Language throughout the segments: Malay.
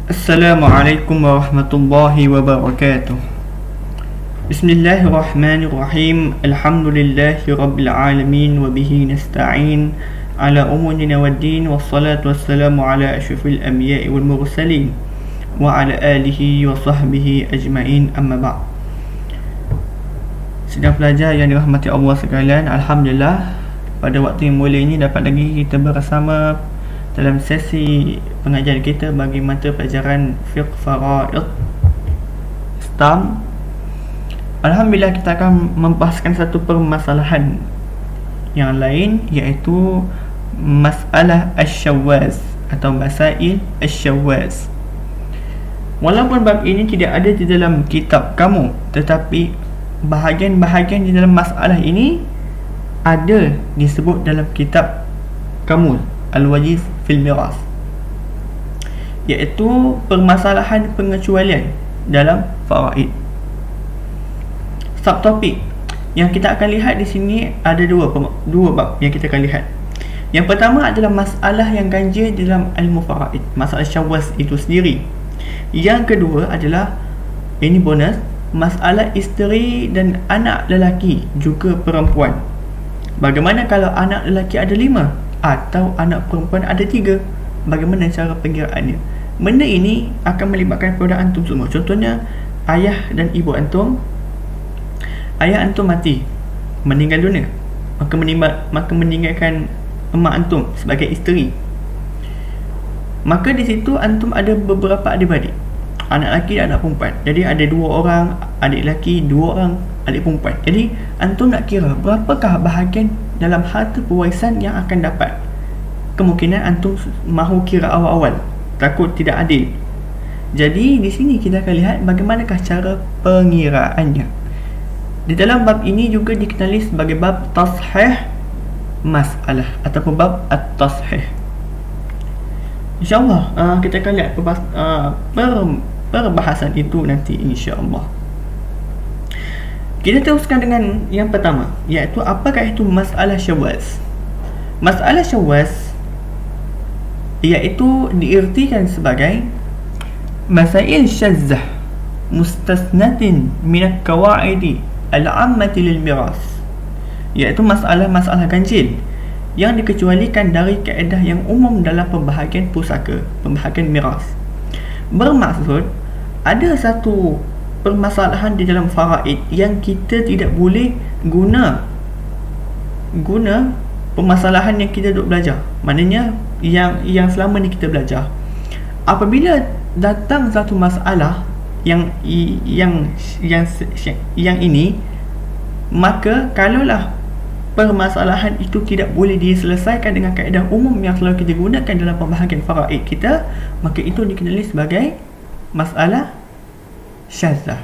Assalamualaikum warahmatullahi wabarakatuh. Bismillahirrahmanirrahim. Alhamdulillahi rabbil alamin wa bihi nasta'in ala umurina waddin, wassalatu wassalamu ala asyrafil anbiya'i wal mursalin wa ala alihi wa sahbihi ajma'in, amma ba'd. Sedang pelajar yang dirahmati Allah sekalian, alhamdulillah pada waktu yang mulia ini dapat lagi kita bersama dalam sesi pengajian kita bagi mata pelajaran Fiqh Faraid Islam. Alhamdulillah kita akan membahaskan satu permasalahan yang lain, iaitu masalah Asy-Syawaz atau masail Asy-Syawaz. Walaupun bab ini tidak ada di dalam kitab kamu, tetapi bahagian-bahagian di dalam masalah ini ada disebut dalam kitab kamu Al-Wajiz fil Miras, iaitu permasalahan pengecualian dalam faraid. Subtopik yang kita akan lihat di sini ada dua bab yang kita akan lihat. Yang pertama adalah masalah yang ganjil dalam ilmu faraid, masalah syawaz itu sendiri. Yang kedua adalah, ini bonus, masalah isteri dan anak lelaki juga perempuan. Bagaimana kalau anak lelaki ada 5 atau anak perempuan ada 3? Bagaimana cara pengiraannya? Benda ini akan melibatkan kepada antum semua. Contohnya, ayah dan ibu antum. Ayah antum mati, meninggal dunia, maka meninggalkan emak antum sebagai isteri. Maka di situ antum ada beberapa adik-beradik, anak lelaki dan anak perempuan. Jadi ada 2 orang adik lelaki, 2 orang adik perempuan. Jadi antum nak kira berapakah bahagian dalam harta pewarisan yang akan dapat. Kemungkinan antum mahu kira awal-awal, takut tidak adil. Jadi di sini kita akan lihat bagaimanakah cara pengiraannya. Di dalam bab ini juga dikenali sebagai bab tashih masalah ataupun bab at-tashih. InsyaAllah kita akan lihat perbahasan itu nanti, insyaAllah. Kita teruskan dengan yang pertama, iaitu apakah itu masalah syawaz. Masalah syawaz iaitu diirtikan sebagai masail syazzah mustasnatin minat kawaidi al-ammati lil miras, iaitu masalah-masalah ganjil yang dikecualikan dari kaedah yang umum dalam pembahagian pusaka, pembahagian miras. Bermaksud, ada satu permasalahan di dalam faraid yang kita tidak boleh guna permasalahan yang kita duk belajar. Maknanya yang selama ni kita belajar. Apabila datang satu masalah yang ini, maka kalaulah permasalahan itu tidak boleh diselesaikan dengan kaedah umum yang selalu kita gunakan dalam pembahagian faraid kita, maka itu dikenali sebagai masalah syadzah.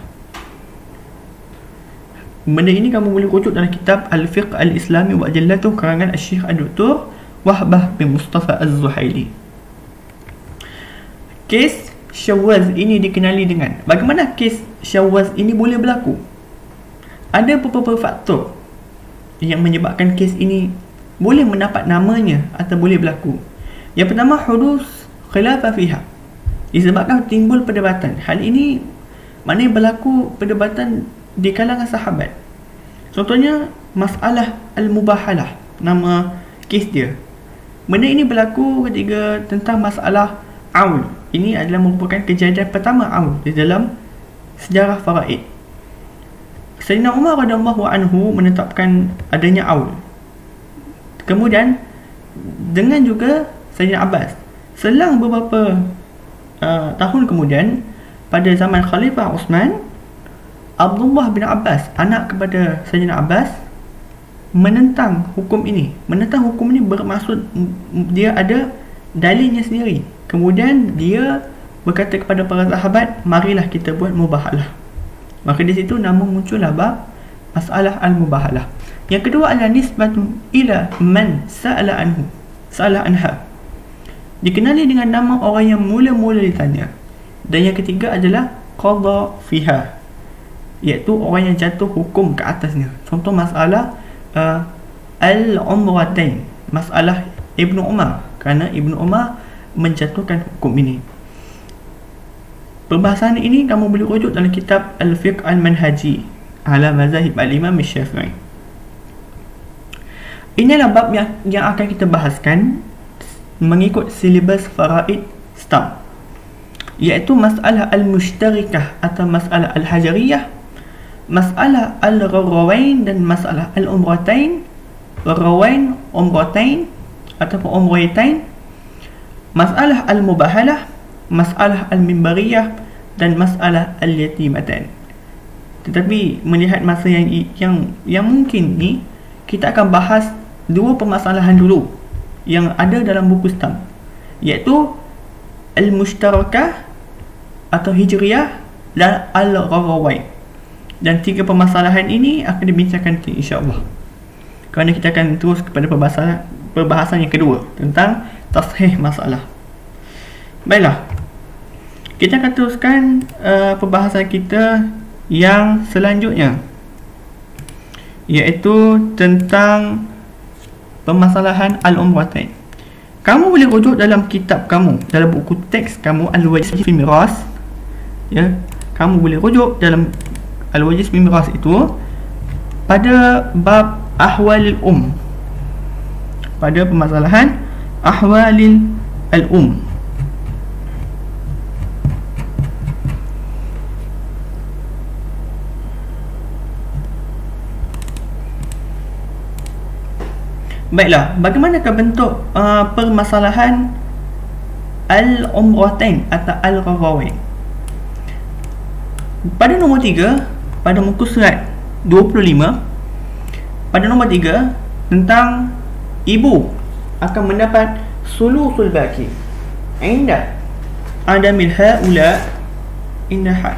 Benda ini kamu boleh rujuk dalam kitab Al-Fiqh Al-Islami wa Ajallatuh karangan Syekh Dr. Wahbah bin Mustafa Az-Zuhaili. Kes syawaz ini dikenali dengan, bagaimana kes syawaz ini boleh berlaku? Ada beberapa faktor yang menyebabkan kes ini boleh mendapat namanya atau boleh berlaku. Yang pertama, hudus khilafah fiha, disebabkan timbul perdebatan. Hal ini maknanya berlaku perdebatan di kalangan sahabat. Contohnya masalah al-mubahalah, nama kes dia. Benda ini berlaku ketika tentang masalah aul. Ini adalah merupakan kejadian pertama aul di dalam sejarah faraid. Sayyidina Umar radhiyallahu anhu menetapkan adanya aul. Kemudian dengan juga Sayyidina Abbas. Selang beberapa tahun kemudian, pada zaman Khalifah Uthman, Abdullah bin Abbas, anak kepada Sayyidina Abbas, menentang hukum ini. Menentang hukum ini bermaksud dia ada dalilnya sendiri. Kemudian dia berkata kepada para sahabat, marilah kita buat mubahalah. Maka di situ nama muncullah bab masalah al-mubahalah. Yang kedua adalah nisbatun ila man sa'ala anhu, sa'ala anha, dikenali dengan nama orang yang mula-mula ditanya. Dan yang ketiga adalah qadha fiha, iaitu orang yang jatuh hukum ke atasnya. Contoh masalah al-umratain, masalah Ibnu Umar, kerana Ibnu Umar menjatuhkan hukum ini. Perbahasan ini kamu boleh rujuk dalam kitab Al-Fiqh Al-Manhaji ala Mazahib Al-Imam Syafi'i. Inilah bab yang akan kita bahaskan mengikut silibus faraid STAM, iaitu masalah al-mushtarikah atau masalah al-hajariyah, masalah al-gharrawain dan masalah al-umratain, gharrawain, umratain ataupun umratain, masalah al-mubahalah, masalah al-mimbariyah dan masalah al-yatimatan. Tetapi melihat masa yang mungkin ni, kita akan bahas dua permasalahan dulu yang ada dalam buku STAM, iaitu al-mushtarakah atau hijriyah dan al-gharrawain. Dan tiga permasalahan ini akan dibincangkan nanti insya-Allah. Kerana kita akan terus kepada perbahasan yang kedua tentang tashih masalah. Baiklah, kita akan teruskan perbahasan kita yang selanjutnya, iaitu tentang permasalahan al-umratain. Kamu boleh rujuk dalam kitab kamu, dalam buku teks kamu Al-Wajiz fi Miras, ya, kamu boleh rujuk dalam Al-Wajiz fi Miras itu pada bab ahwalil pada permasalahan ahwalil al-um. Baiklah, bagaimanakah bentuk permasalahan al-umratain atau al-gharrawain? Pada nombor 3, pada muka surat 25, pada nombor 3 tentang ibu akan mendapat sulusul baqi inda adamil haula inda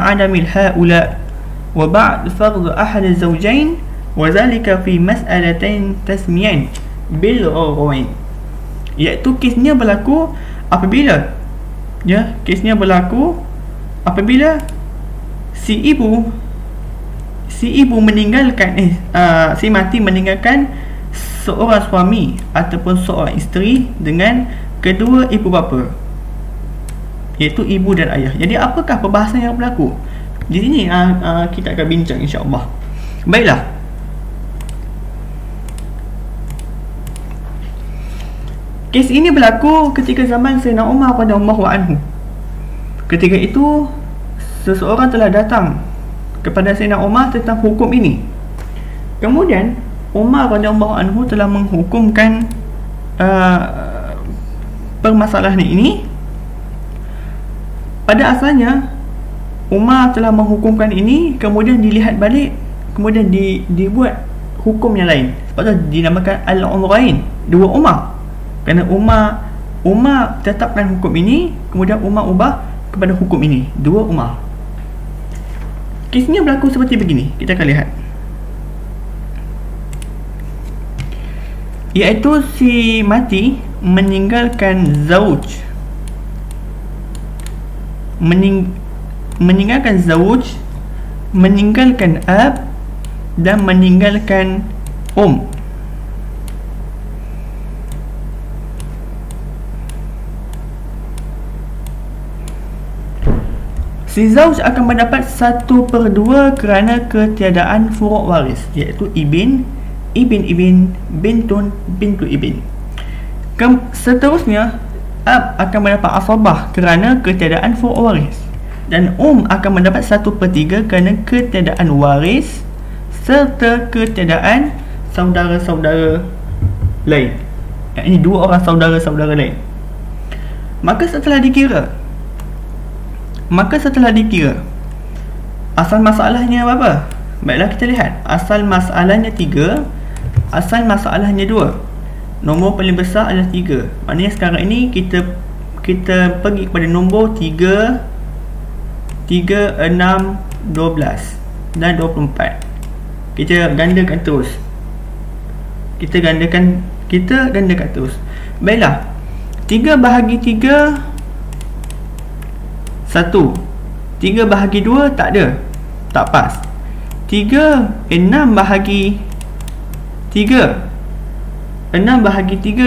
adamil haula wa ba'd fardh ahad az-zawjayn wazalika fi mas'alatain tasmiyan bil gharrawain, iaitu kesnya berlaku apabila si ibu meninggalkan si mati meninggalkan seorang suami ataupun seorang isteri dengan kedua ibu bapa, iaitu ibu dan ayah. Jadi apakah perbahasan yang berlaku di sini? Kita akan bincang insya-Allah. Baiklah, kes ini berlaku ketika zaman Sayyidina Umar radhiyallahu anhu. Ketika itu seseorang telah datang kepada Sayyidina Umar tentang hukum ini. Kemudian Umar radhiyallahu anhu telah menghukumkan permasalahan ini. Pada asalnya Umar telah menghukumkan ini, kemudian dilihat balik, kemudian dibuat hukum yang lain. Sebab tu dinamakan al-umrain, dua Umar. Kerana Umar tetapkan hukum ini, kemudian Umar ubah kepada hukum ini, dua Umar. Kisnya berlaku seperti begini, kita akan lihat. Iaitu si mati meninggalkan zauj, meninggalkan ab dan meninggalkan Si zauj akan mendapat 1/2 kerana ketiadaan furuk waris, iaitu ibn, bintun, bintu ibn. Seterusnya ab akan mendapat asabah kerana ketiadaan furuk waris, dan akan mendapat 1/3 kerana ketiadaan waris serta ketiadaan saudara-saudara lain. Ini dua orang saudara-saudara lain. Maka setelah dikira asal masalahnya apa? Baiklah, kita lihat. Asal masalahnya 3, asal masalahnya 2. Nombor paling besar adalah 3. Maknanya sekarang ini kita pergi kepada nombor 3, 6, 12 dan 24. Kita gandakan terus. Kita gandakan terus. Baiklah, 3 bahagi 3 1, 3 bahagi 2 tak ada, tak pas. 6 bahagi 3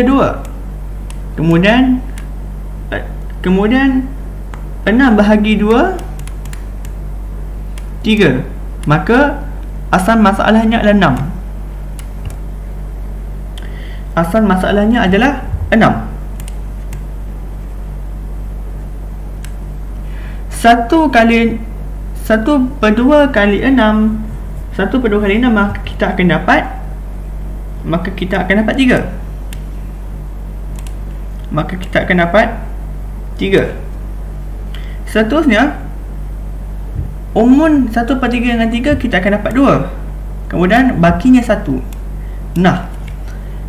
2. Kemudian 6 bahagi 2 3. Maka asal masalahnya adalah 6. Asal masalahnya adalah 6. 1 kali 1/2 kali 6, 1/2 kali 6, maka kita akan dapat 3. Maka kita akan dapat 3. Seterusnya, umun 1/3 dengan 3 kita akan dapat 2. Kemudian bakinya 1. Nah,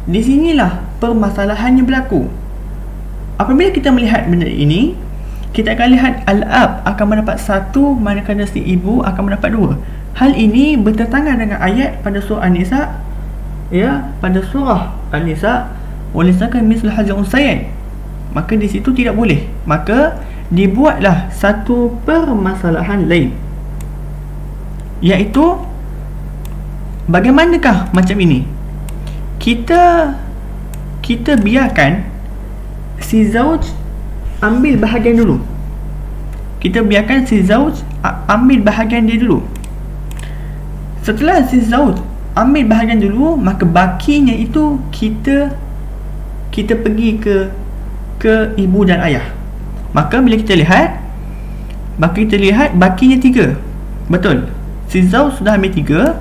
di sinilah permasalahannya berlaku. Apabila kita melihat benda ini, kita akan lihat al-ab akan mendapat 1, manakala si ibu akan mendapat 2. Hal ini bertentangan dengan ayat pada surah An-Nisa, ya, pada surah An-Nisa, walisakan mislu hadzal unsayain. Maka di situ tidak boleh. Maka dibuatlah satu permasalahan lain, iaitu bagaimanakah macam ini? Kita biarkan si zauj ambil bahagian dulu. Kita biarkan si zauj ambil bahagian dia dulu. Setelah si zauj ambil bahagian dulu, maka bakinya itu kita pergi ke ibu dan ayah. Maka bila kita lihat bakinya 3. Betul. Si zauj sudah ambil 3,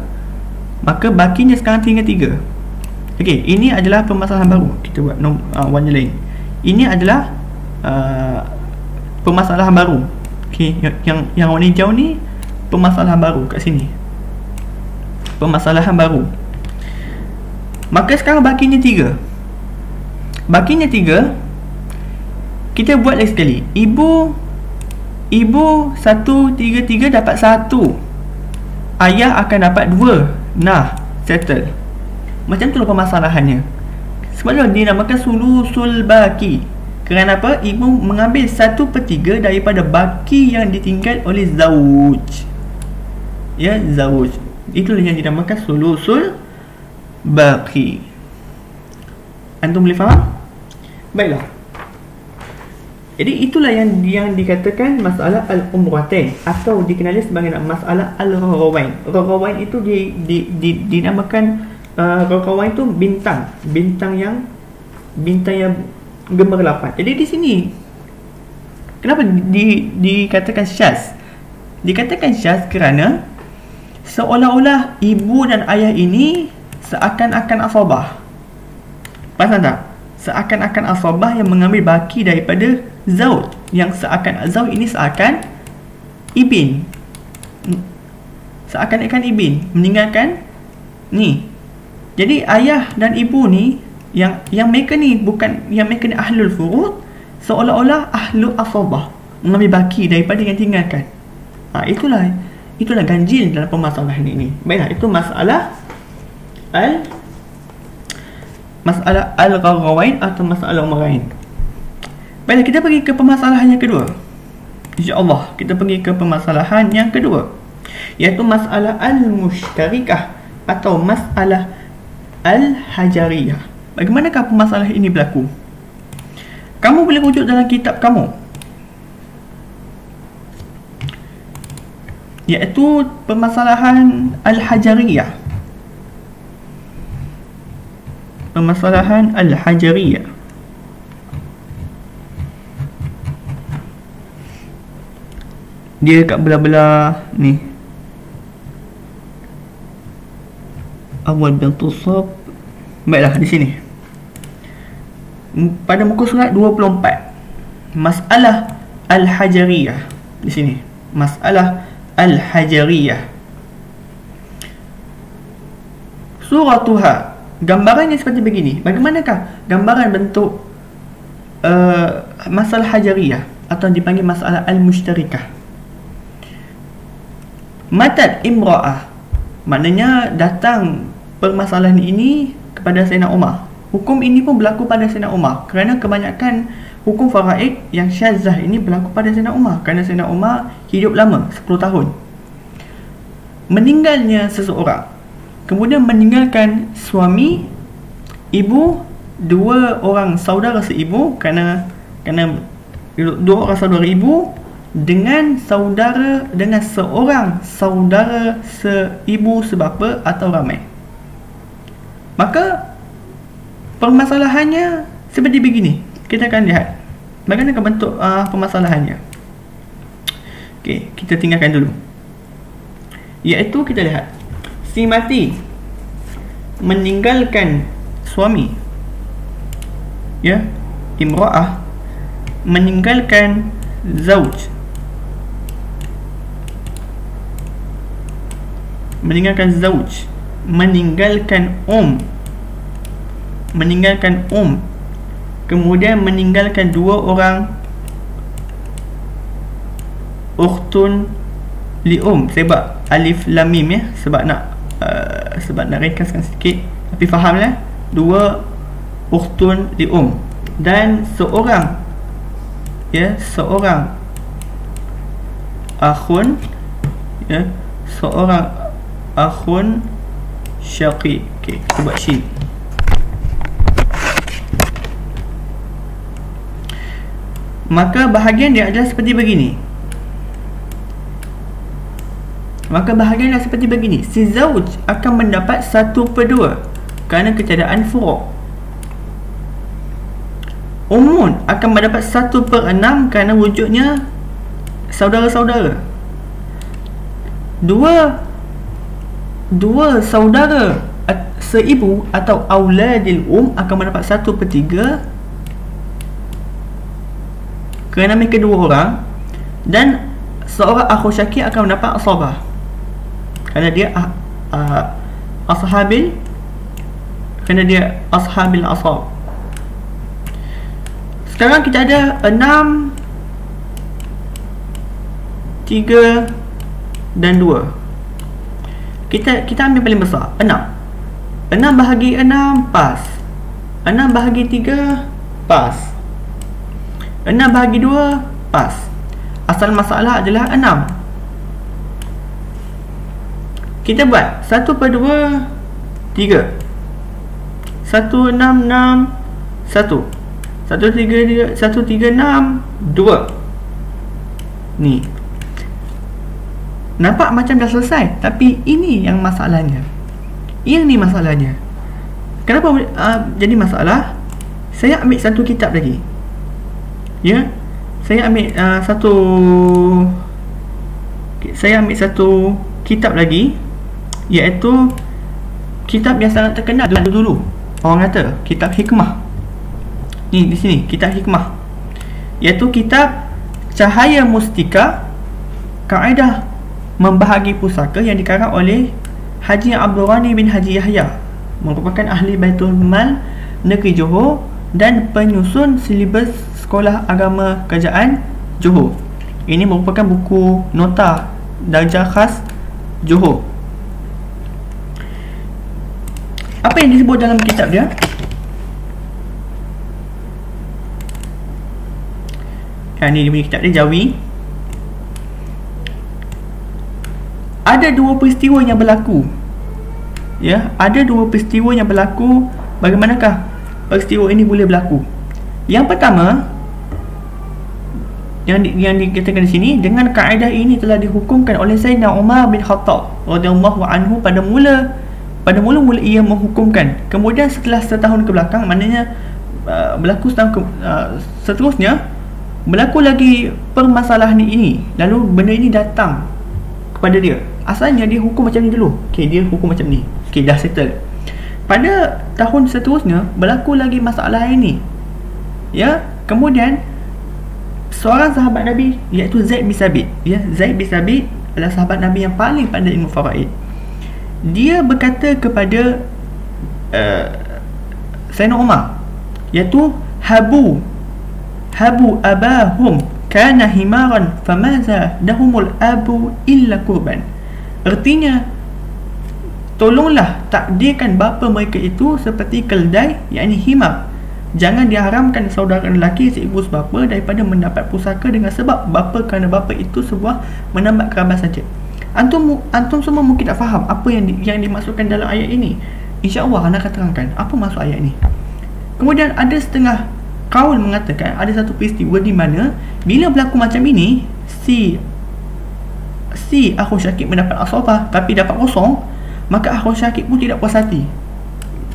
maka bakinya sekarang tinggal 3. Okey, ini adalah permasalahan baru. Kita buat warna lain. Ini adalah permasalahan baru. Okey, yang warna hijau ni permasalahan baru kat sini. Permasalahan baru. Maka sekarang bakinya 3. Bakinya 3. Kita buat lagi sekali. Ibu 1, 3, 3 dapat 1. Ayah akan dapat 2. Nah, settle. Macam tu lah permasalahannya. Sebab tu dinamakan sulusul baki. Kerana apa? Ibu mengambil 1/3 daripada baki yang ditinggal oleh zauj. Ya, zauj. Itulah yang dinamakan sulusul baki. Antum boleh faham? Baiklah. Jadi itulah yang dikatakan masalah al-umratain, atau dikenali sebagai masalah al-gharawain. Gharawain itu dinamakan gharawain itu bintang yang gemerlapan. Jadi di sini kenapa dikatakan syaz? Dikatakan syaz kerana seolah-olah ibu dan ayah ini seakan-akan asabah. Paham tak? Seakan-akan asabah yang mengambil baki daripada zauj, yang zauj ini seakan ibin, seakan-akan ibin meninggalkan ni. Jadi ayah dan ibu ni yang mereka ni bukan, yang mereka ni ahlul furud, seolah-olah ahlu asabah, mengambil baki daripada yang tinggalkan. Itulah ganjil dalam permasalahan ini. Baiklah, itu masalah al-gharawain atau masalah umrain. Baiklah, kita pergi ke permasalahan yang kedua. InsyaAllah kita pergi ke permasalahan yang kedua, iaitu masalah al-mushtarikah atau masalah al-hajariyah. Bagaimanakah permasalahan ini berlaku? Kamu boleh rujuk dalam kitab kamu, iaitu permasalahan al-hajariyah. Permasalahan al-hajariyah. Dia kat belah-belah ni, awal bintusab. Baiklah, di sini pada muka surat 24, masalah al-hajariyah. Di sini masalah al-hajariyah. Suratuha, gambarannya seperti begini. Bagaimanakah gambaran bentuk masalah hajariyah atau dipanggil masalah al-mushtarikah? Matat imra'ah, maknanya datang permasalahan ini kepada Sayyidina Umar. Hukum ini pun berlaku pada Sayyidina Umar, kerana kebanyakan hukum faraid yang syazah ini berlaku pada Sayyidina Umar, kerana Sayyidina Umar hidup lama, 10 tahun. Meninggalnya seseorang, kemudian meninggalkan suami, ibu, 2 orang saudara seibu, kerana 2 orang saudara ibu, dengan seorang saudara seibu sebapa atau ramai. Maka permasalahannya seperti begini. Kita akan lihat bagaimana bentuk permasalahannya. Okey, kita tinggalkan dulu. Iaitu kita lihat si mati meninggalkan suami, ya, imra'ah meninggalkan zauj, meninggalkan kemudian meninggalkan dua orang ukhtun li'um. Saya buat alif lam mim, ya, sebab nak ringkaskan sikit, tapi faham lah. Dua ukhtun li'um dan seorang akhun, ya, seorang akhun syaqiq. Okey, kita buat shin. Maka bahagian dia adalah seperti begini. Si zauj akan mendapat 1/2 kerana ketiadaan furu'. Ummun akan mendapat 1/6 kerana wujudnya saudara-saudara. Dua saudara seibu atau auladil akan mendapat 1/3 kerana mereka dua orang, dan seorang akhu syakir akan mendapat asabah kerana dia ashabil asab. Sekarang kita ada 6, 3 dan 2. Kita ambil paling besar, 6. 6 bahagi 6 pas. 6 bahagi 3 pas. 6 bahagi 2 pas. Asal masalah adalah 6. Kita buat 1/2 3. 166 1. 136 2. Ni nampak macam dah selesai, tapi ini yang masalahnya. Kenapa jadi masalah? Saya ambil satu kitab lagi, ya. Saya ambil satu kitab lagi, iaitu kitab yang sangat terkenal dulu. Orang kata kitab hikmah. Ni di sini kitab hikmah, iaitu kitab Cahaya Mustika Kaedah Membahagi Pusaka yang dikarang oleh Haji Abdul Ghani bin Haji Yahya, merupakan ahli Baitul Mal Negeri Johor dan penyusun silibus Sekolah Agama Kerajaan Johor. Ini merupakan buku nota darjah khas Johor. Apa yang disebut dalam kitab dia? Ni dia punya kitab dia, Jawi. Ada dua peristiwa yang berlaku, ya. Ada dua peristiwa yang berlaku. Bagaimanakah peristiwa ini boleh berlaku? Yang pertama, yang dikatakan di sini, dengan kaedah ini telah dihukumkan oleh Sayyidina Umar bin Khattab radhiyallahu anhu pada mula ia menghukumkan. Kemudian setelah setahun ke belakang, maknanya berlaku setahun seterusnya, berlaku lagi permasalahan ini. Lalu benda ini datang kepada dia. Asalnya dia hukum macam ni dulu. Dia hukum macam ni. Dah settle. Pada tahun seterusnya berlaku lagi masalah ini, ya. Kemudian seorang sahabat Nabi, iaitu Zaid bin Sabit, ya. Zaid bin Sabit adalah sahabat Nabi yang paling pandai ilmu faraid. Dia berkata kepada Sayyidina Umar, iaitu Habu abahum kana himaran famaza dahumul abu illa kurban. Artinya, tolonglah takdirkan bapa mereka itu seperti keldai, yakni himar. Jangan diharamkan saudara lelaki seibu sebapa daripada mendapat pusaka dengan sebab bapa, kerana bapa itu sebuah menambah kerabat saja. Antum semua mungkin tak faham apa yang dimaksudkan dalam ayat ini. InsyaAllah anda akan terangkan apa maksud ayat ini. Kemudian ada setengah kaul mengatakan ada satu peristiwa di mana bila berlaku macam ini, si akhun syakik mendapat asabah tapi dapat kosong, maka akhun syakik pun tidak puas hati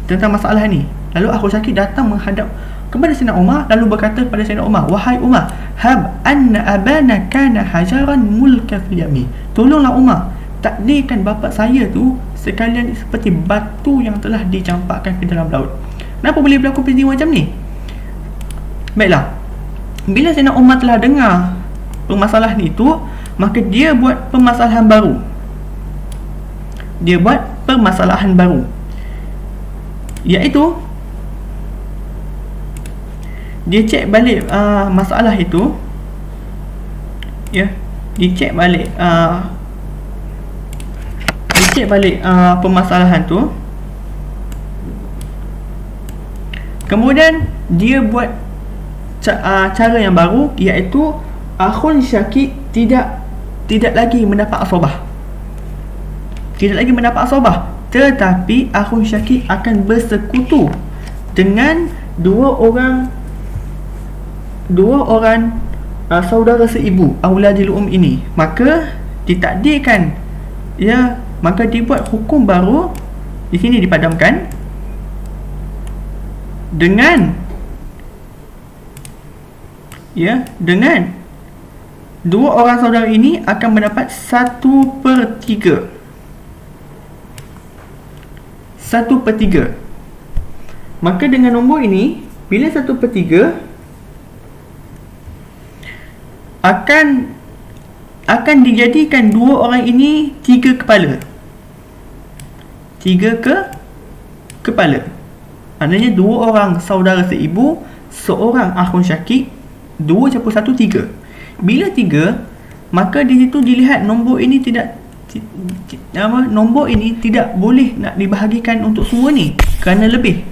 tentang masalah ni. Lalu akhun syakik datang menghadap kepada Sayyidina Umar, lalu berkata kepada Sayyidina Umar, wahai Umar, hab anna abana kana hajaran mulka fil yamin, tolonglah Umar, takdirkan bapa saya tu sekalian seperti batu yang telah dicampakkan ke dalam laut. Kenapa boleh berlaku peristiwa macam ni? Baiklah, bila Sayyidina Umar telah dengar permasalahan itu, maka dia buat permasalahan baru. Iaitu dia cek balik masalah itu, ya, dia cek balik permasalahan tu. Kemudian dia buat cara yang baru, iaitu akhun syakik tidak lagi mendapat asabah. Tetapi akhun syakik akan bersekutu dengan dua orang saudara seibu auladil ini. Maka ditakdirkan, ya, maka dibuat hukum baru di sini dipadamkan dengan dua orang saudara ini akan mendapat 1/3. Maka dengan nombor ini, bila 1/3 akan dijadikan dua orang ini 3 kepala. 3 kepala. Maknanya dua orang saudara seibu, seorang akhun syakik, 2 campur 1, 3. Bila 3, maka di situ dilihat nombor ini tidak boleh nak dibahagikan untuk semua ni kerana lebih.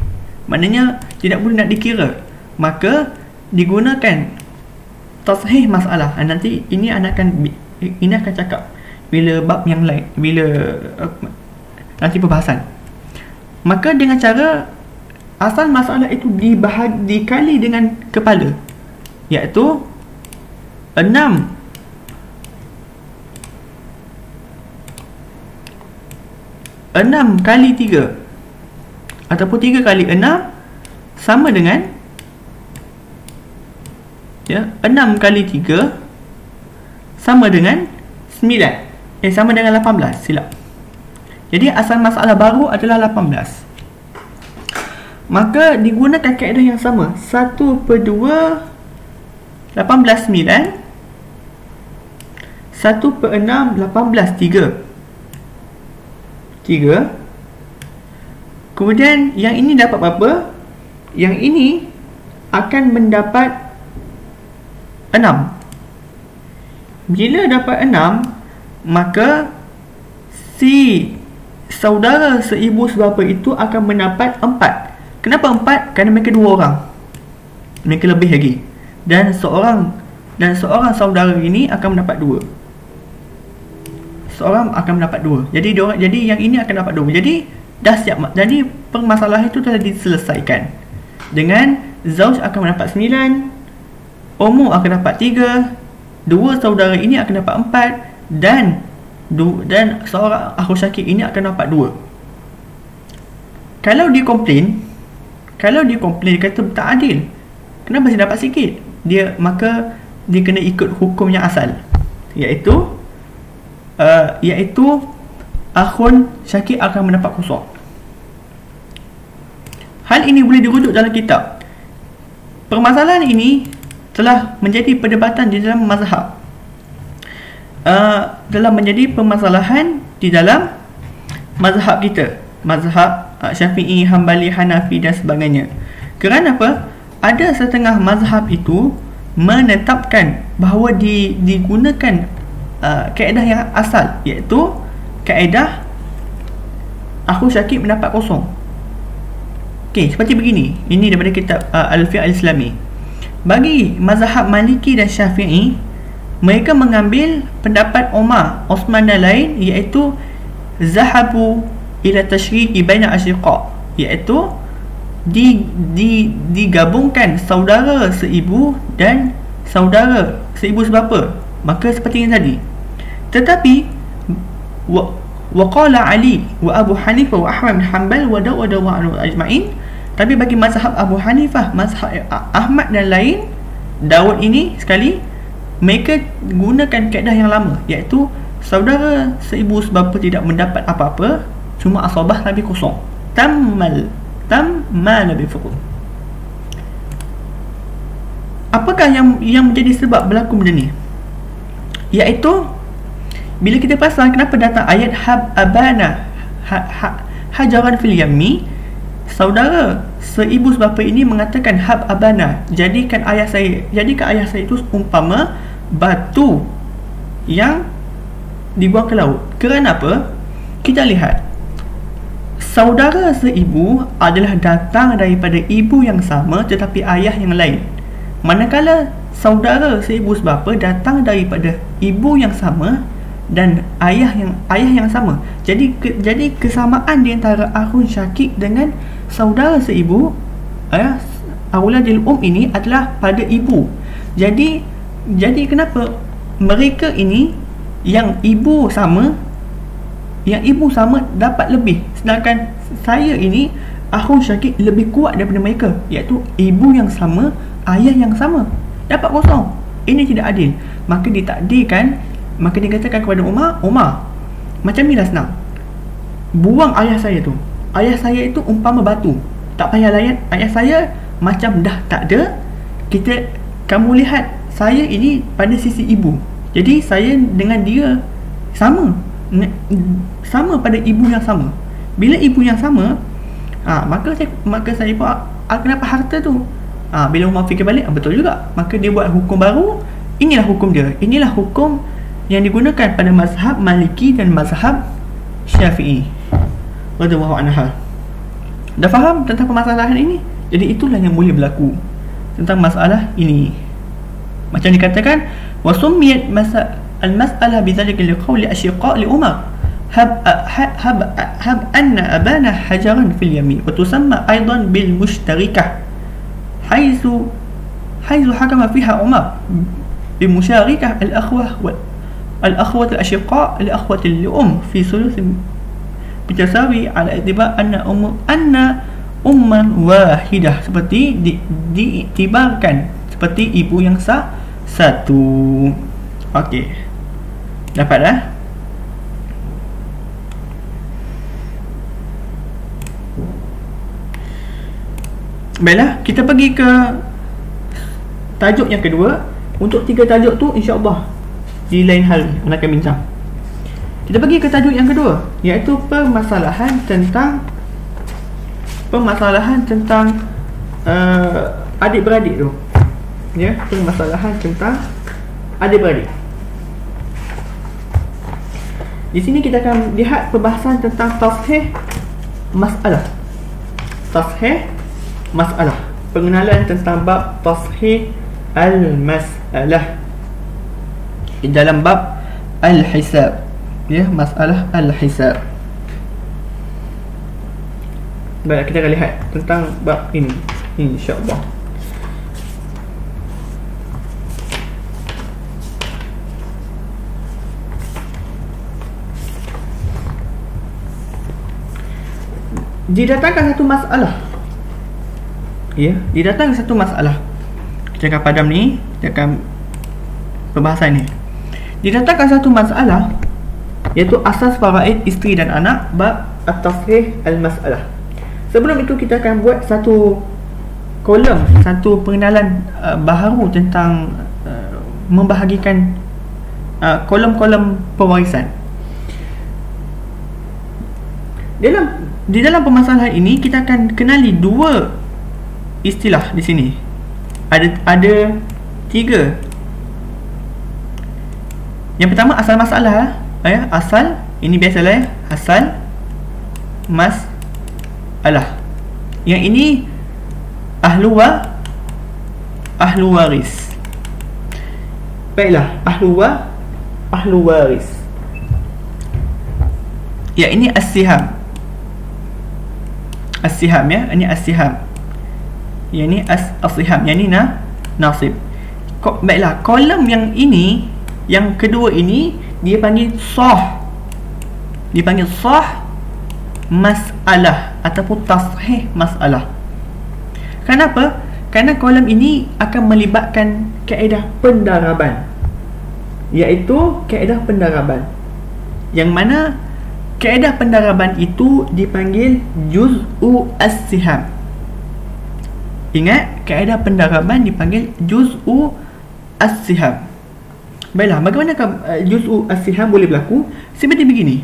Maknanya tidak boleh nak dikira. Maka digunakan tashih masalah. Nanti ini akan cakap bila bab yang lain, bila nanti perbahasan. Maka dengan cara asal masalah itu dikali dengan kepala, iaitu 6 kali 3 ataupun 3 kali 6 sama dengan 6 kali 3 sama dengan 9, sama dengan 18, silap. Jadi asal masalah baru adalah 18. Maka digunakan kaedah yang sama, 1/2 18 9, 1/6 18 3. Kemudian yang ini dapat berapa? Yang ini akan mendapat 6. Bila dapat 6, maka si saudara seibu sebapa itu akan mendapat 4. Kenapa 4? Kerana mereka 2 orang, mereka lebih lagi, dan seorang saudara ini akan mendapat 2. Seorang akan mendapat 2. Jadi yang ini akan dapat 2. Jadi dah siap. Jadi permasalahan itu telah diselesaikan dengan zauj akan mendapat 9, ummu akan dapat 3, 2 saudara ini akan dapat 4, dan seorang akhun syakik ini akan dapat 2. Kalau dia komplain dia kata tak adil, kenapa saya dapat sikit, maka dia kena ikut hukum yang asal, iaitu akhun syakik akan mendapat kosong. Hal ini boleh dirujuk dalam kitab. Permasalahan ini telah menjadi perdebatan di dalam mazhab, telah menjadi permasalahan di dalam mazhab kita, mazhab Syafi'i, Hambali, Hanafi dan sebagainya. Kerana apa? Ada setengah mazhab itu menetapkan bahawa digunakan kaedah yang asal, iaitu kaedah akhun syakik mendapat kosong. Okey, seperti begini. Ini daripada kitab Al-Fiqh Al-Islami. Bagi mazhab Maliki dan Syafi'i, mereka mengambil pendapat Umar, Osman dan lain, iaitu zahabu ila tasyriki baina asyiqa, iaitu digabungkan saudara seibu dan saudara seibu sebapa maka seperti yang tadi. Tetapi وقال علي وأبو حنيفة وأحمد بن حنبل وداود وعنه أجمعين. Tapi bagi mazhab Abu Hanifah, mazhab Ahmad dan lain, Daud ini sekali, mereka gunakan kaedah yang lama, iaitu saudara seibu sebapa tidak mendapat apa-apa, cuma asabah tapi kosong. Tammal bifurud. Apakah yang menjadi sebab berlaku benda ni? Iaitu bila kita pasal kenapa datang ayat hab abana hajaran fil yammi, saudara seibu sebapa ini mengatakan hab abana, jadikan ayah saya itu umpama batu yang dibuang ke laut. Kerana apa? Kita lihat, saudara seibu adalah datang daripada ibu yang sama tetapi ayah yang lain, manakala saudara seibu sebapa datang daripada ibu yang sama dan ayah yang sama. Jadi kesamaan di antara akhun syakik dengan saudara seibu, auladil ini adalah pada ibu. Jadi kenapa mereka ini yang ibu sama dapat lebih, sedangkan saya ini akhun syakik lebih kuat daripada mereka, iaitu ibu yang sama, ayah yang sama, dapat kosong. Ini tidak adil. Maka ditakdirkan, maka dikatakan kepada Umar, macam ni lah senang, buang ayah saya tu. Ayah saya itu umpama batu, tak payah layan. Ayah saya macam dah tak ada. Kamu lihat saya ini pada sisi ibu, jadi saya dengan dia sama pada ibu yang sama. Bila ibu yang sama, maka saya pun kenapa harta tu? Bila Umar fikir balik, betul juga. Maka dia buat hukum baru. Inilah hukum dia. Inilah hukum yang digunakan pada mazhab Maliki dan mazhab Syafi'i radhiyallahu anha. Dah faham tentang permasalahan ini? Jadi itulah yang boleh berlaku tentang masalah ini. Macam dikatakan, wa summiyat al-mas'alah bidzalika liqawli asyiqa li Umar hab anna abana hajaran fil yamin, wa tusamma aidan bil mushtarikah haythu hakama fiha Umar bi musyarakah al-akhwat al-ashiqa al-akhwat al-um fi sulus bitasawi ala i'tibar anna umman wahidah, seperti diiktibarkan seperti ibu yang satu. Okey, dapat dah? Baiklah, kita pergi ke tajuk yang kedua. Untuk 3 tajuk tu insya-Allah di lain hal akan bincang. Kita pergi ke tajuk yang kedua, iaitu permasalahan tentang adik-beradik tu. Ya, permasalahan tentang adik-beradik. Di sini kita akan lihat perbahasan tentang tashih masalah. Tashih masalah, pengenalan tentang bab tashih al-mas'alah di dalam bab al-hisab, ya, masalah al-hisab. Baik, kita akan lihat tentang bab ini insya-Allah. Didatangkan satu masalah, ya, didatangkan satu masalah. Kita akan padam ni, kita akan perbahasan ni. Didatangkan satu masalah, iaitu asas faraid isteri dan anak, bab at-tashih al-mas'alah. Sebelum itu kita akan buat satu kolom, satu pengenalan baharu tentang membahagikan kolom-kolom pewarisan. Di dalam permasalahan ini kita akan kenali 2 istilah di sini. Ada 3. Yang pertama asal masalah, ya, asal, ini biasalah ya, asal masalah. Yang ini ahlu waris. Baiklah, ahlu waris. Ya, ini as-siham. As-siham, ya, ini as-siham. Yang ini as-siham, yang ini nasib. Baiklah, kolom yang ini Yang kedua ini dia panggil sah. Dia panggil sah masalah ataupun tashih masalah. Kenapa? Kerana kolom ini akan melibatkan kaedah pendaraban, iaitu kaedah pendaraban, yang mana kaedah pendaraban itu dipanggil juz'u as-siham. Ingat, kaedah pendaraban dipanggil juz'u as-siham. Baiklah, bagaimanakah juz'u as-siham boleh berlaku? Seperti begini.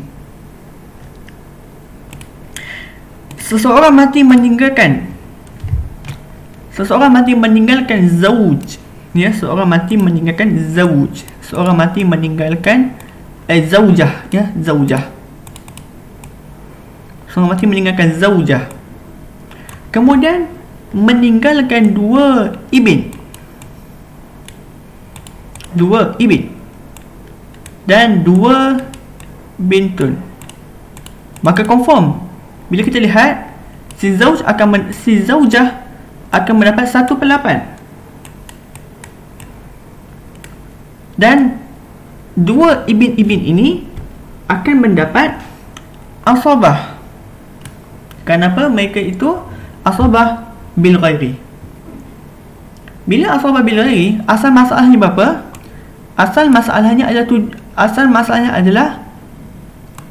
Seseorang mati meninggalkan zauj. Ya, seorang mati meninggalkan zauj. Seorang mati meninggalkan zaujah, ya, zaujah. Seorang mati meninggalkan zaujah. Kemudian meninggalkan dua ibn dan dua bintun. Maka confirm bila kita lihat si zaujah akan mendapat 1/8 dan dua ibn ini akan mendapat asabah. Kenapa mereka itu asabah bil ghairi? Bila asabah bil ghairi, asal masalahnya berapa? Asal masalahnya adalah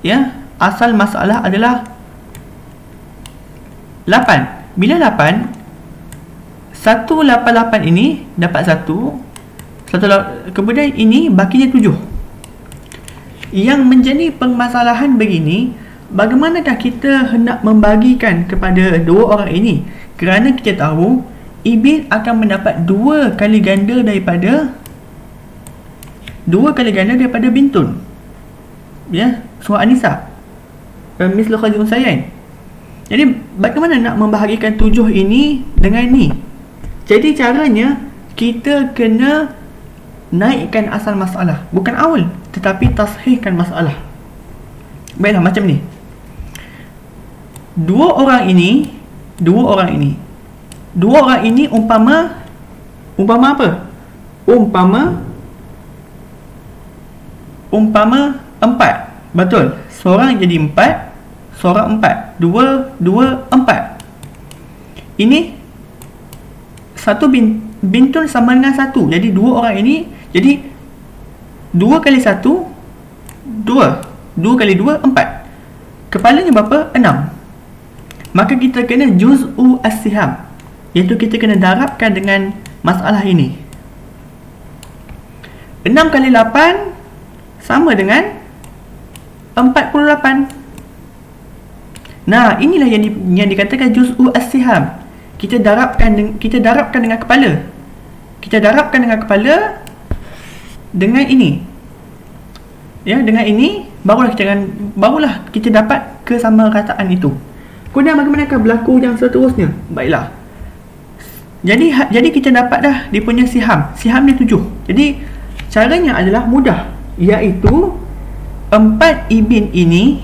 ya, asal masalah adalah 8. Bila 8, 188 ini dapat 1, kemudian ini bakinya 7. Yang menjadi permasalahan begini, bagaimanakah kita hendak membagikan kepada dua orang ini? Kerana kita tahu ibn akan mendapat 2 kali ganda daripada bintun. Ya, surah An-Nisa. Mislu khadijun sayan. Jadi bagaimana nak membahagikan 7 ini dengan ni? Jadi caranya kita kena naikkan asal masalah, bukan awal, tetapi tashihkan masalah. Baiklah, macam ni. Dua orang ini umpama apa? Umpama 4. Betul. Seorang jadi 4, seorang 4. 2, 4. Ini satu bintun sama dengan 1. Jadi dua orang ini, jadi 2 kali 1 2. 2 kali 2 4. Kepalanya berapa? 6. Maka kita kena juz'u as-siham, iaitu kita kena darabkan dengan masalah ini. 6 kali 8 sama dengan 48. Nah, inilah yang dikatakan juz'u as-siham. Kita darabkan dengan kepala. Kita darabkan dengan kepala dengan ini. Ya, dengan ini barulah kita dapat kesamarataan itu. Kemudian bagaimanakah berlaku yang seterusnya? Baiklah. Jadi kita dapat dah dia punya siham. Siham dia 7. Jadi caranya adalah mudah, iaitu 4 ibn ini,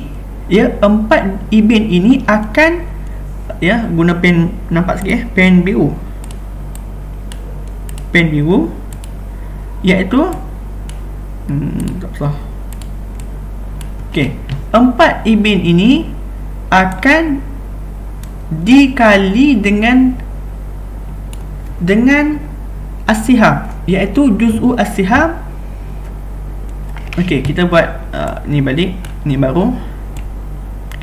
ya, 4 ibn ini akan, ya, guna pen, nampak sikit, pen biru, iaitu tak salah. Okey, 4 ibn ini akan dikali dengan as-siham, iaitu juz'u as-siham. Okey, kita buat ni balik, ni baru.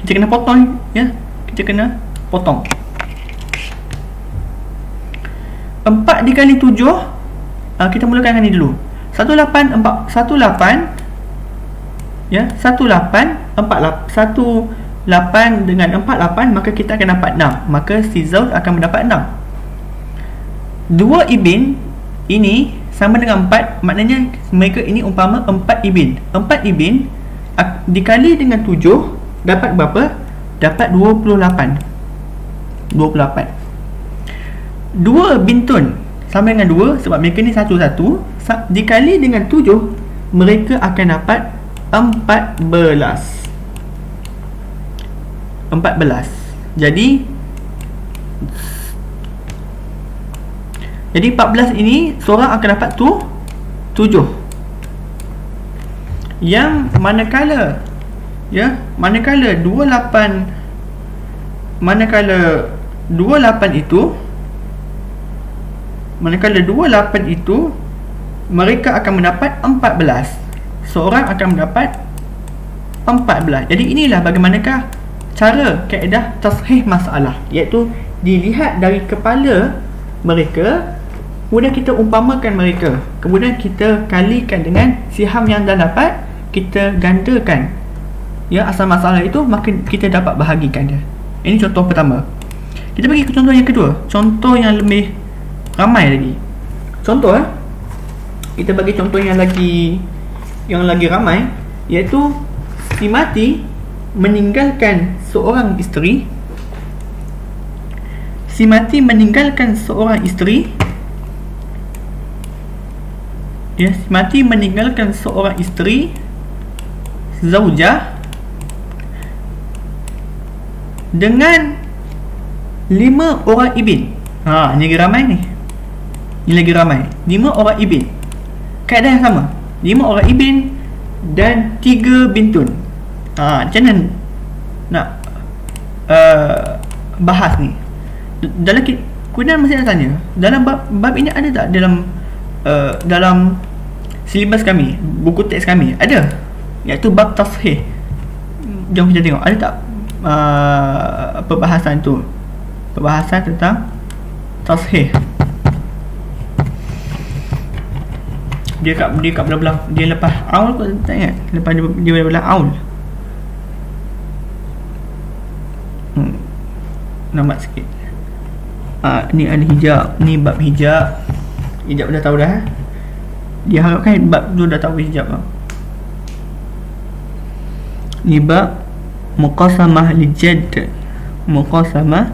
Kita kena potong, ya. Kita kena potong. 4 dikali 7, kita mulakan dengan ni dulu. 18 ya, 18 dengan 48, maka kita akan dapat 6. Maka si zauj akan mendapat 6. 2 ibn ini sama dengan 4, maknanya mereka ini umpama 4 ibn. 4 ibn dikali dengan 7 dapat berapa? Dapat 28. 2 bintun sama dengan 2, sebab mereka ni satu-satu, dikali dengan 7 mereka akan dapat 14. Jadi 14 ini seorang akan dapat 7. yang manakala manakala 28 itu mereka akan mendapat 14. Seorang akan mendapat 14. Jadi inilah bagaimanakah cara kaedah tashih masalah, iaitu dilihat dari kepala mereka, kemudian kita umpamakan mereka, kemudian kita kalikan dengan siham yang dah dapat, kita gandakan asal masalah itu, maka kita dapat bahagikan dia. Ini contoh pertama. Kita pergi ke contoh yang kedua, contoh yang lebih ramai lagi. Contoh kita bagi contoh yang lagi ramai, iaitu si mati meninggalkan seorang isteri. Si mati meninggalkan seorang isteri. Si mati meninggalkan seorang isteri, zaujah, dengan 5 orang ibin. Ni lagi ramai ni. 5 orang ibin. Kaedah yang sama. 5 orang ibin dan 3 bintun. Macam mana nak bahas ni? Dalam kemudian masih nak tanya, dalam bab ini ada tak dalam silibus kami, buku teks kami? Ada, iaitu bab tashih. Jom kita tengok ada tak perbahasan tu, perbahasan tentang tashih. Dia kat belah-belah, dia lepas aul kau tak ingat? Lepas dia belah aul. Nampak sikit. Ni al-hijab, ni bab hijab. Hijab dah tahu dah. Dia harapkan bab tu dah tahu hijab. Ni bab muqasamah liljad. Muqasamah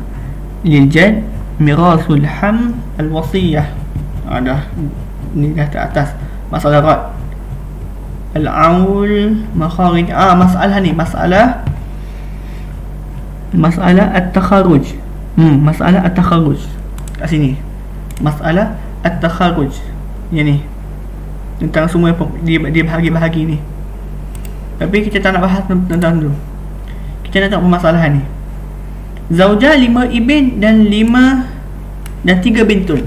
liljad, mirasul ham al-wasiyah. Dah ni dah ke atas. Masalah rad, al-aul, makharij. Masalah ni, masalah at-takharuj. Masalah at-takharuj kat sini. Masalah at-takharuj. Yang ni tentang semua dia bahagi-bahagi ni. Tapi kita tak nak bahas tentang tu. Kita nak tengok permasalahan ni. Zaujah 5 ibin dan 3 bintun.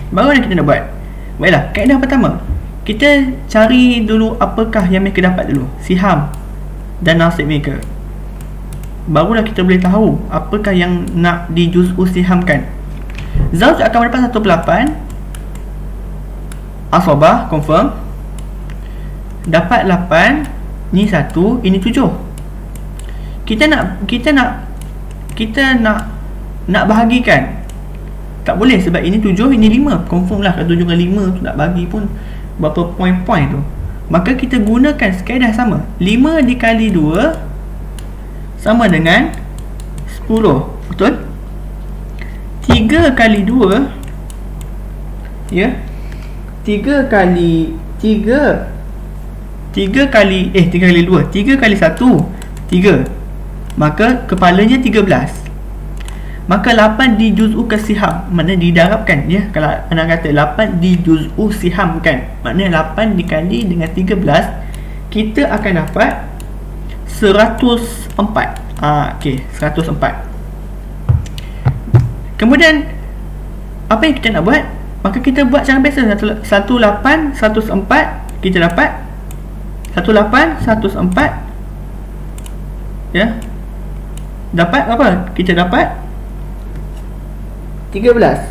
Baru kita nak buat. Baiklah, kaedah pertama, kita cari dulu apakah yang mereka dapat dulu, siham dan nasib mereka. Barulah kita boleh tahu apakah yang nak dijuz'u sihamkan. Zauj akan mendapat 1/8. Asabah confirm dapat 8. Ni 1, ini 7. Kita nak bahagikan. Tak boleh sebab ini 7, ini 5. Confirm lah kalau 7 dengan 5 tu nak bagi pun berapa poin-poin tu. Maka kita gunakan kaedah sama. 5 dikali 2 sama dengan 10. Betul? 3 kali 2 3 kali 2, 3 kali 1 3. Maka kepalanya 13. Maka 8 dijuz'u ke siham, maknanya didarabkan Kalau anak kata 8 dijuz'u sihamkan, maknanya 8 dikali dengan 13, kita akan dapat 104. Okey, 104. Kemudian apa yang kita nak buat? Maka kita buat cara biasa. 18 104, kita dapat 18 104. Dapat apa? Kita dapat 13.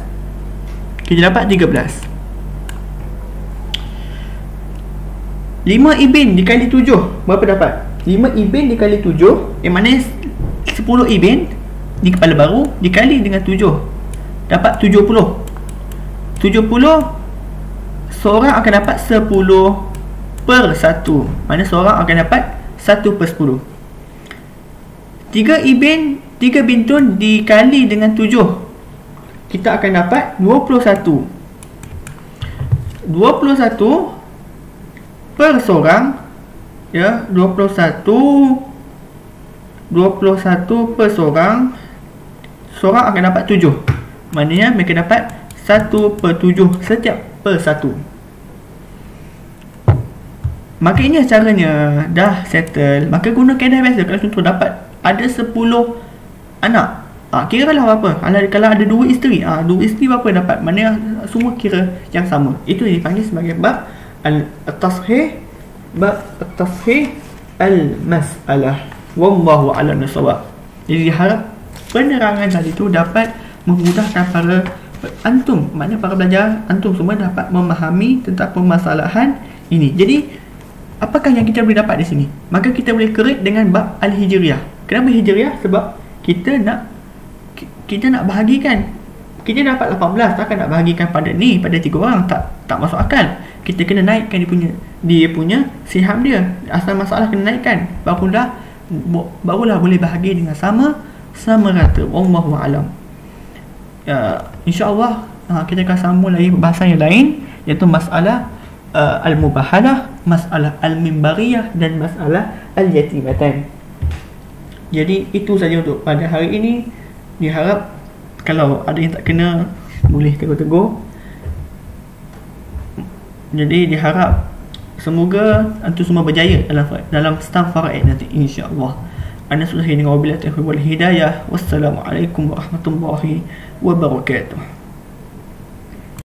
Kita dapat 13. 5 ibin dikali 7 berapa dapat? 5 ibin dikali 7, yang mana 10 ibin di kepala baru dikali dengan 7, dapat 70. 70, seorang akan dapat 10/1. Mana seorang akan dapat 1/10. 3 ibin, 3 bintun dikali dengan 7, kita akan dapat 21. 21 per seorang, 21 per seorang, seorang akan dapat 7. Maknanya mereka dapat 1/7 setiap per 1. Maka ini caranya. Dah settle, maka guna kaedah biasa. Kalau contoh dapat ada 10 anak, kira lah apa. Kalau ada 2 isteri, 2 isteri berapa dapat, mana yang semua kira yang sama. Itu yang dipanggil sebagai bab al-tashih, bab at-tashih al-mas'alah. Wallahu a'lam bissawab. Jadi harap penerangan tadi tu dapat memudahkan para antum, maknanya para pelajar antum semua dapat memahami tentang permasalahan ini. Jadi apakah yang kita boleh dapat di sini? Maka kita boleh kerit dengan bab al-hijriyah. Kenapa hijriyah? Sebab kita nak bahagikan. Kita dapat 18, takkan nak bahagikan pada 3 orang, tak masuk akal. Kita kena naikkan dia punya siham dia. Asal masalah kena naikkan, barulah boleh bahagi dengan sama rata. Wallahu a'lam. InsyaAllah kita akan sambung lagi bahasan yang lain, iaitu masalah al-mubahalah, masalah al-mimbariyah dan masalah al-yatimatan. Jadi itu saja untuk pada hari ini. Diharap kalau ada yang tak kena boleh tegur-tegur. Jadi diharap semoga antum semua berjaya dalam stam faraid nanti, insya-Allah. Ana sudah dengan wabillahi taufiq wal hidayah. Wassalamualaikum warahmatullahi wabarakatuh.